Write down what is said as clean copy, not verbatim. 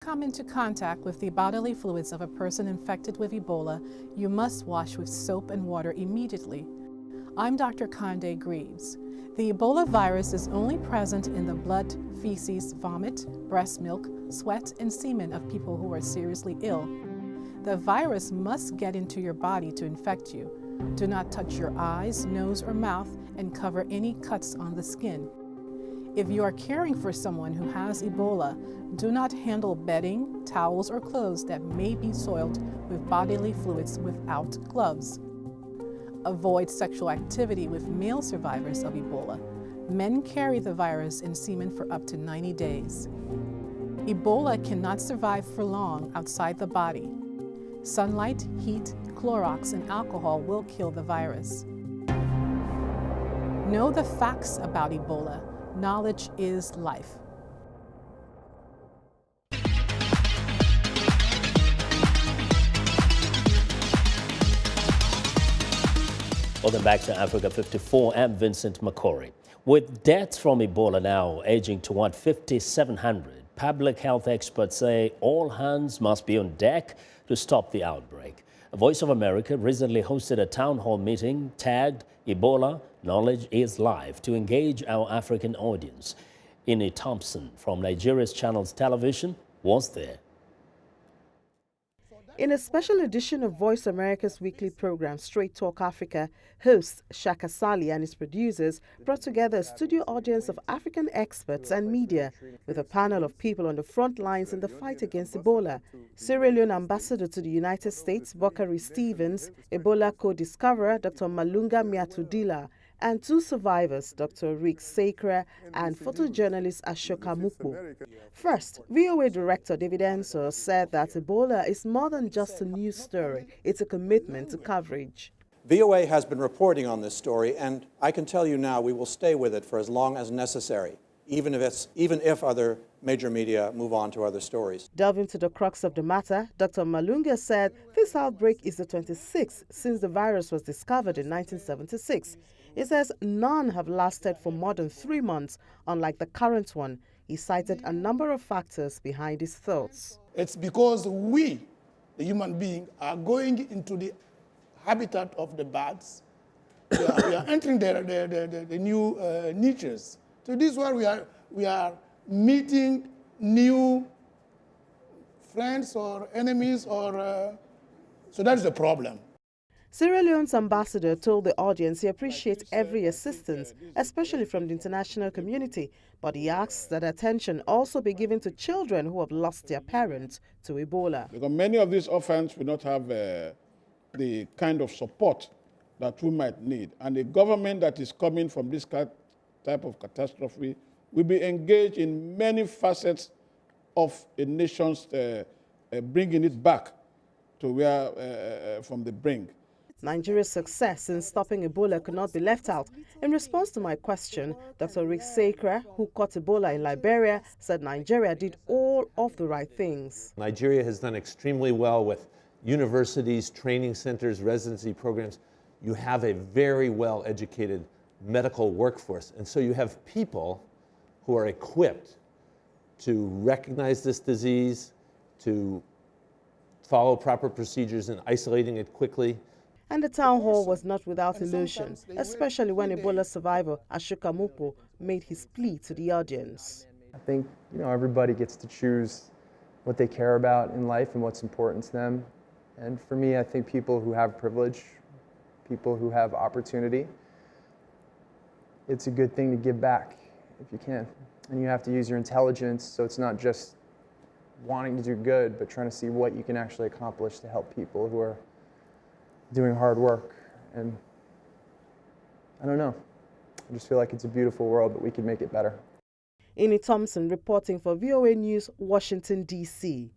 come into contact with the bodily fluids of a person infected with Ebola, you must wash with soap and water immediately. I'm Dr. Conde Greaves. The Ebola virus is only present in the blood, feces, vomit, breast milk, sweat, and semen of people who are seriously ill. The virus must get into your body to infect you. Do not touch your eyes, nose, or mouth, and cover any cuts on the skin. If you are caring for someone who has Ebola, do not handle bedding, towels, or clothes that may be soiled with bodily fluids without gloves. Avoid sexual activity with male survivors of Ebola. Men carry the virus in semen for up to 90 days. Ebola cannot survive for long outside the body. Sunlight, heat, Clorox, and alcohol will kill the virus. Know the facts about Ebola. Knowledge is life. Welcome back to Africa 54. I'm Vincent McCory. With deaths from Ebola now aging toward 5,700, public health experts say all hands must be on deck to stop the outbreak. Voice of America recently hosted a town hall meeting tagged Ebola Knowledge is Life to engage our African audience. Thompson from Nigeria's Channels Television was there. In a special edition of Voice America's weekly program, Straight Talk Africa, host Shaka Sali and his producers brought together a studio audience of African experts and media with a panel of people on the front lines in the fight against Ebola. Sierra Leone Ambassador to the United States, Bokari Stevens, Ebola co-discoverer Dr. Malunga Miatudila, and two survivors, Dr. Rick Sakra and photojournalist Ashoka Mukpo. First, VOA Director David Ensor said that Ebola is more than just a news story. It's a commitment to coverage. VOA has been reporting on this story, and I can tell you now we will stay with it for as long as necessary, even if other major media move on to other stories. Delving to the crux of the matter, Dr. Malunga said this outbreak is the 26th since the virus was discovered in 1976. He says none have lasted for more than 3 months, unlike the current one. He cited a number of factors behind his thoughts. It's because we, the human being, are going into the habitat of the birds. We are entering the new niches. So this is where we are meeting new friends or enemies, so that's the problem. Sierra Leone's ambassador told the audience he appreciates every assistance, especially from the international community, but he asks that attention also be given to children who have lost their parents to Ebola. Because many of these orphans will not have the kind of support that we might need. And the government that is coming from this type of catastrophe will be engaged in many facets of a nation's bringing it back to where from the brink. Nigeria's success in stopping Ebola could not be left out. In response to my question, Dr. Rick Sakra, who caught Ebola in Liberia, said Nigeria did all of the right things. Nigeria has done extremely well with universities, training centers, residency programs. You have a very well-educated medical workforce, and so you have people who are equipped to recognize this disease, to follow proper procedures in isolating it quickly. And the town hall was not without emotion, especially when Ebola survivor Ashoka Mukpo made his plea to the audience. I think everybody gets to choose what they care about in life and what's important to them. And for me, I think people who have privilege, people who have opportunity, it's a good thing to give back if you can. And you have to use your intelligence, so it's not just wanting to do good, but trying to see what you can actually accomplish to help people who are doing hard work. And I don't know, I just feel like it's a beautiful world, but we can make it better. Thompson reporting for VOA News, Washington, D.C.